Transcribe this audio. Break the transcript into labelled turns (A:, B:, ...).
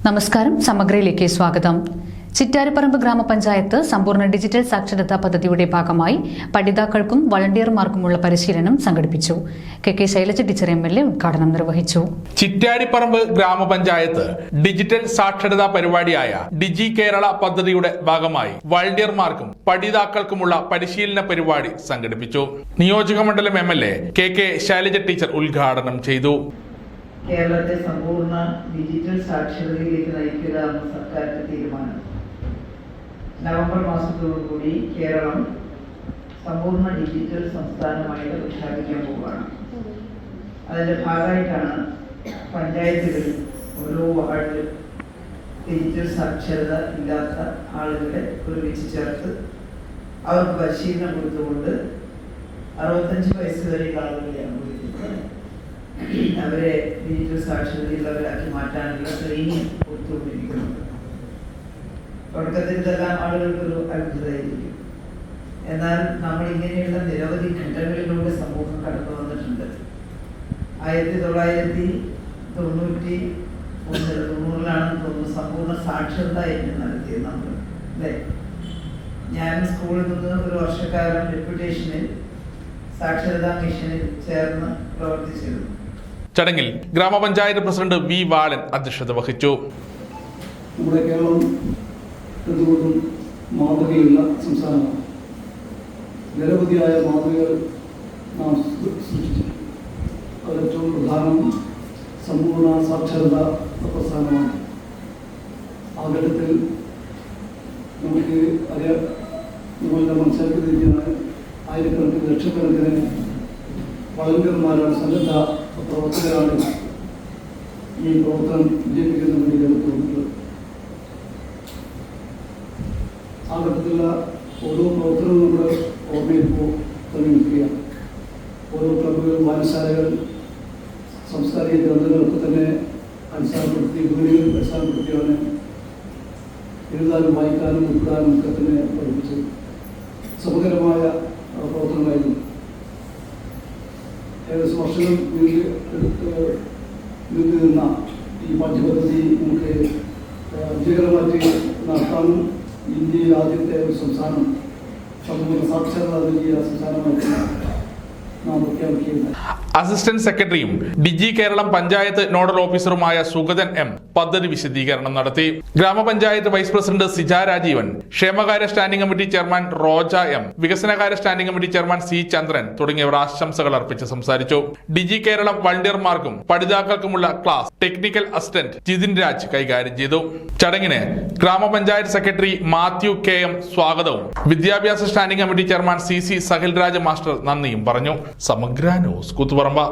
A: നമസ്കാരം. സമഗ്രയിലേക്ക് സ്വാഗതം. ചിറ്റാരിപ്പറമ്പ് ഗ്രാമപഞ്ചായത്ത് സമ്പൂർണ്ണ ഡിജിറ്റൽ സാക്ഷരതാ പദ്ധതിയുടെ ഭാഗമായി പഠിതാക്കൾക്കും വളണ്ടിയർമാർക്കുമുള്ള പരിശീലനം സംഘടിപ്പിച്ചു. കെ ശൈലജ ടീച്ചർ MLA ഉദ്ഘാടനം നിർവഹിച്ചു.
B: ചിറ്റാരിപ്പറമ്പ് ഗ്രാമപഞ്ചായത്ത് ഡിജിറ്റൽ സാക്ഷരതാ പരിപാടിയായ ഡിജി കേരള പദ്ധതിയുടെ ഭാഗമായി വളണ്ടിയർമാർക്കും പഠിതാക്കൾക്കുമുള്ള പരിശീലന പരിപാടി സംഘടിപ്പിച്ചു. നിയോജകമണ്ഡലം MLA കെ ശൈലജ ടീച്ചർ ഉദ്ഘാടനം ചെയ്തു.
C: കേരളത്തെ സമ്പൂർണ്ണ ഡിജിറ്റൽ സാക്ഷരതയിലേക്ക് നയിക്കുക എന്ന സർക്കാരിന്റെ തീരുമാനം നവംബർ മാസത്തോടുകൂടി കേരളം സമ്പൂർണ്ണ ഡിജിറ്റൽ സംസ്ഥാനമായി പ്രഖ്യാപിക്കാൻ പോവുകയാണ്. അതിന്റെ ഭാഗമായിട്ടാണ് പഞ്ചായത്തുകളിൽ ഓരോ വാർഡ് ഡിജിറ്റൽ സാക്ഷരത ഇല്ലാത്ത ആളുകളെ ഒരുമിച്ച് ചേർത്ത് അവർക്ക് പരിശീലനം കൊടുത്തുകൊണ്ട് 65 വയസ്സ് വരെയുള്ള ആളുകളെയാണ് വിളിക്കുന്നത്. അവരെ ഡിജിറ്റൽ സാക്ഷരതയുള്ളവരാക്കി മാറ്റാനുള്ള ട്രെയിനിങ് കൊടുത്തുകൊണ്ടിരിക്കുന്നുണ്ട്. തുടക്കത്തിൽ ഇതെല്ലാം ആളുകൾക്കൊരു അത്ഭുതമായിരിക്കും. എന്നാൽ നമ്മൾ ഇങ്ങനെയുള്ള നിരവധി ഘട്ടങ്ങളിലൂടെ സമൂഹം കടന്നു വന്നിട്ടുണ്ട്. 1990-ലാണെന്ന് തോന്നുന്നു സമ്പൂർണ്ണ സാക്ഷരത യജ്ഞം നടത്തിയത് നമ്മൾ, അല്ലേ? ഞാൻ സ്കൂളിൽ നിന്ന് ഒരു വർഷക്കാലം ഡെപ്യൂട്ടേഷനിൽ സാക്ഷരതാ മിഷനിൽ ചേർന്ന് പ്രവർത്തിച്ചിരുന്നു.
B: ചടങ്ങിൽ ഗ്രാമപഞ്ചായത്ത് പ്രസിഡന്റ് V. ബാലൻ അധ്യക്ഷത വഹിച്ചു.
D: നമ്മുടെ കേരളം എന്തുകൊണ്ടും മാതൃകയുള്ള സംസ്ഥാനമാണ്. നിരവധിയായ മാതൃകകൾ നാം സൃഷ്ടിച്ചു. അതിലേറ്റവും പ്രധാനം സമ്പൂർണ്ണ സാക്ഷരത പ്രസ്ഥാനമാണ്. ആ ഘട്ടത്തിൽ നമുക്ക് നമ്മളുടെ മനസ്സിലാക്കിയിരിക്കുന്ന ആയിരക്കണക്കിന് ലക്ഷക്കണക്കിന് വളണ്ടിയർമാരാണ്, സന്നദ്ധ പ്രവർത്തകരാണ് ഈ പ്രവർത്തനം വിജയിപ്പിക്കുന്ന വേണ്ടി രംഗത്തുള്ളത്. ആ ഘട്ടത്തിലുള്ള ഓരോ പ്രവർത്തനവും നമ്മുടെ ഓർമ്മയിൽ തന്നെ നിൽക്കുകയാണ്. ഓരോ ക്ലബ്ബുകൾ, വായനശാലകൾ, സാംസ്കാരിക ഗ്രന്ഥങ്ങളൊക്കെ തന്നെ അടിസ്ഥാനപ്പെടുത്തി, വീടുകളിൽ അടിസ്ഥാനപ്പെടുത്തിയാണ് എഴുതാനും വായിക്കാനും ഉൾപ്പെടാനും ഒക്കെ തന്നെ പഠിപ്പിച്ചത്. സമഗ്രമായ പ്രവർത്തനമായിരുന്നു. ഏകദേശം വർഷങ്ങൾ നിന്ന ഈ പാഠ്യപദ്ധതി നമുക്ക് വിജയകരമായിട്ട് നടത്താനും ഇന്ത്യയിൽ ആദ്യത്തെ ഒരു സംസ്ഥാനം സമ്പൂർണ്ണ സാക്ഷരത നൽകിയ സംസ്ഥാനമായിട്ട് നാം പ്രഖ്യാപിക്കുകയുണ്ടായി.
B: അസിസ്റ്റന്റ് സെക്രട്ടറിയും ഡിജി കേരളം പഞ്ചായത്ത് നോഡൽ ഓഫീസറുമായ സുഗതൻ M. പദ്ധതി വിശദീകരണം നടത്തി. ഗ്രാമപഞ്ചായത്ത് വൈസ് പ്രസിഡന്റ് സിജ രാജീവൻ, ക്ഷേമകാര്യ standing committee chairman Roja M., വികസനകാര്യ standing committee chairman C. Chandran തുടങ്ങിയവർ ആശംസകൾ അർപ്പിച്ച് സംസാരിച്ചു. ഡിജി കേരളം വളണ്ടിയർമാർക്കും പഠിതാക്കൾക്കുമുള്ള class technical assistant Jithin Raj കൈകാര്യം ചെയ്തു. ചടങ്ങിന് ഗ്രാമപഞ്ചായത്ത് സെക്രട്ടറി മാത്യു KM സ്വാഗതവും വിദ്യാഭ്യാസ standing committee chairman CC Sahilraj master നന്ദിയും പറഞ്ഞു. സമഗ്ര ന്യൂസ്, കൂത്തുപറമ്പ്.